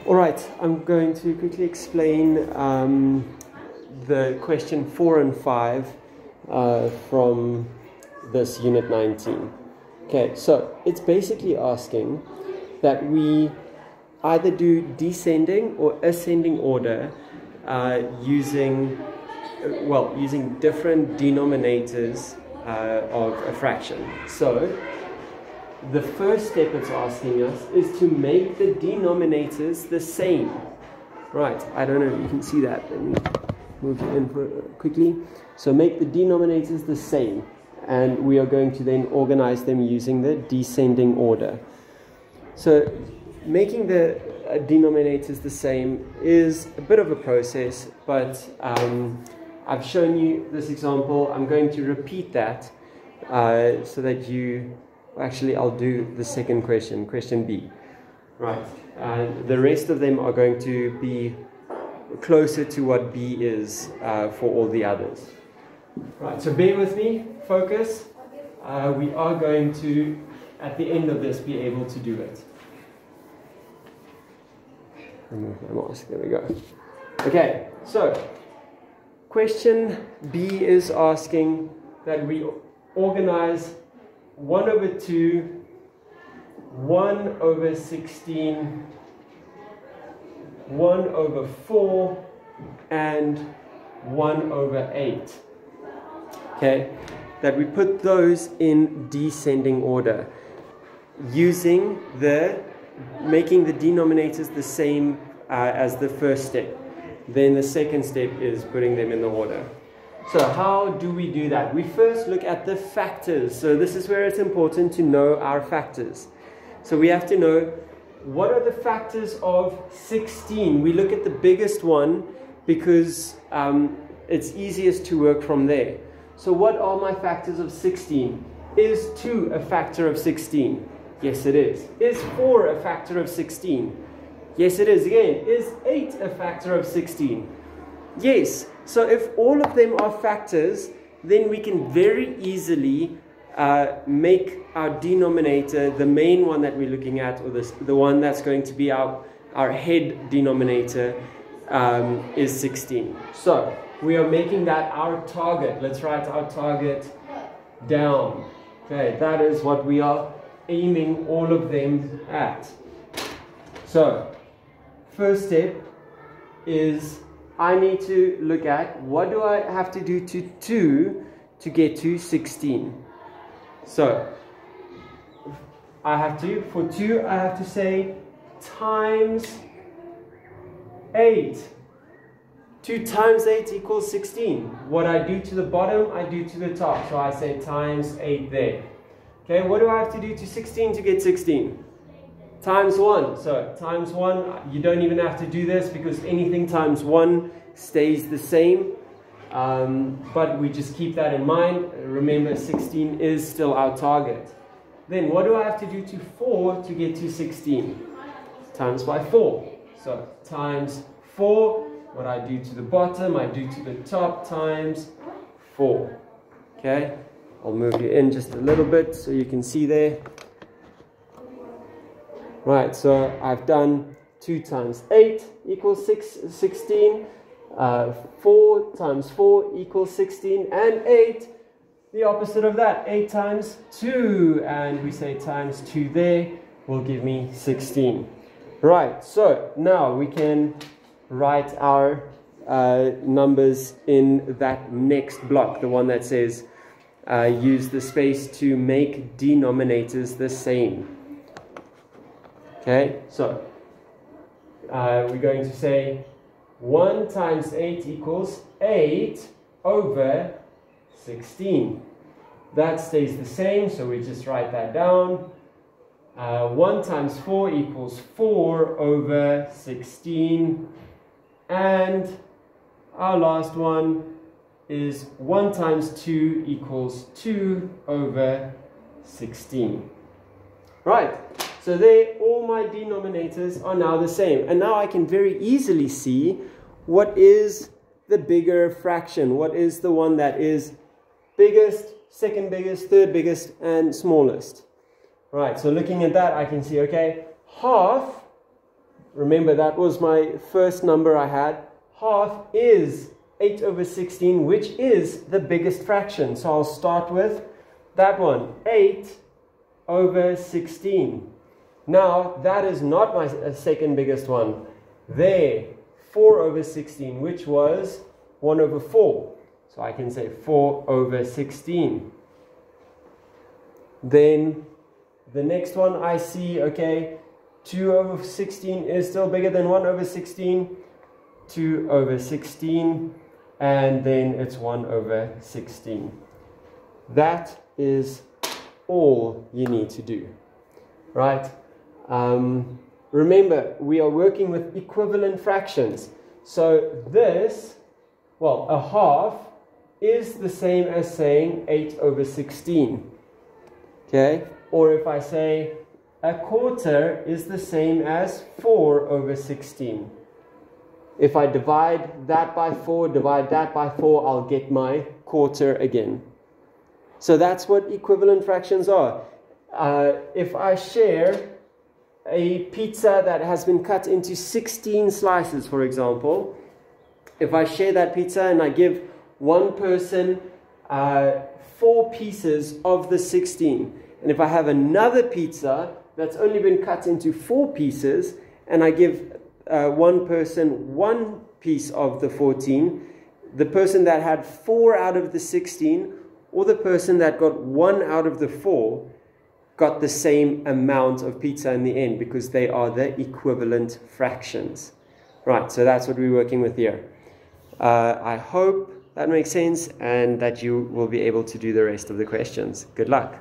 All right, I'm going to quickly explain the question 4 and 5 from this unit 19. Okay, so it's basically asking that we either do descending or ascending order using different denominators of a fraction. So the first step it's asking us is to make the denominators the same. Right, I don't know if you can see that. Let me move it in quickly. So make the denominators the same, and we are going to then organize them using the descending order. So making the denominators the same is a bit of a process, but I've shown you this example. I'm going to repeat that so that you... Actually, I'll do the second question, question B. Right. The rest of them are going to be closer to what B is for all the others. Right, so bear with me, focus. We are going to, at the end of this, be able to do it. Remove my mask, there we go. Okay, so question B is asking that we organize 1 over 2, 1 over 16, 1 over 4, and 1 over 8. Okay, that we put those in descending order, using making the denominators the same as the first step. Then the second step is putting them in the order. So how do we do that? We first look at the factors. So this is where it's important to know our factors. So we have to know what are the factors of 16. We look at the biggest one because it's easiest to work from there. So what are my factors of 16? Is 2 a factor of 16? Yes, it is. Is 4 a factor of 16? Yes, it is. Again, is 8 a factor of 16? Yes. So if all of them are factors, then we can very easily make our denominator, the main one that we're looking at, or the one that's going to be our head denominator, is 16. So we are making that our target. Let's write our target down. Okay, that is what we are aiming all of them at. So first step is I need to look at what do I have to do to 2 to get to 16. So for 2, I have to say times 8. 2 times 8 equals 16. What I do to the bottom, I do to the top. So I say times 8 there. Okay, what do I have to do to 16 to get 16? Times 1. So times 1, you don't even have to do this because anything times 1 stays the same. But we just keep that in mind. Remember, 16 is still our target. Then what do I have to do to 4 to get to 16? Times by 4. So times 4. What I do to the bottom, I do to the top, times 4. Okay? I'll move you in just a little bit so you can see there. Right, so I've done 2 times 8 equals 16, 4 times 4 equals 16, and 8, the opposite of that, 8 times 2, and we say times 2 there will give me 16. Right, so now we can write our numbers in that next block, the one that says use the space to make denominators the same. Okay, so we're going to say 1 times 8 equals 8 over 16. That stays the same, so we just write that down. 1 times 4 equals 4 over 16. And our last one is 1 times 2 equals 2 over 16. Right. So there, all my denominators are now the same. And now I can very easily see what is the bigger fraction. What is the one that is biggest, second biggest, third biggest, and smallest. Right, so looking at that, I can see, okay, half, remember that was my first number I had. Half is 8 over 16, which is the biggest fraction. So I'll start with that one, 8 over 16. Now, that is not my second biggest one. There, 4 over 16, which was 1 over 4. So I can say 4 over 16. Then the next one I see, okay, 2 over 16 is still bigger than 1 over 16. 2 over 16. And then it's 1 over 16. That is all you need to do, right? Remember, we are working with equivalent fractions. So this, well, a half is the same as saying 8 over 16. Okay? Or if I say a quarter is the same as 4 over 16. If I divide that by 4, divide that by 4, I'll get my quarter again. So that's what equivalent fractions are. If I share a pizza that has been cut into 16 slices, for example, if I share that pizza and I give one person 4 pieces of the 16, and if I have another pizza that's only been cut into 4 pieces, and I give one person 1 piece of the 14, the person that had 4 out of the 16, or the person that got 1 out of the 4, got the same amount of pizza in the end, because they are the equivalent fractions. Right, so that's what we're working with here. I hope that makes sense and that you will be able to do the rest of the questions. Good luck.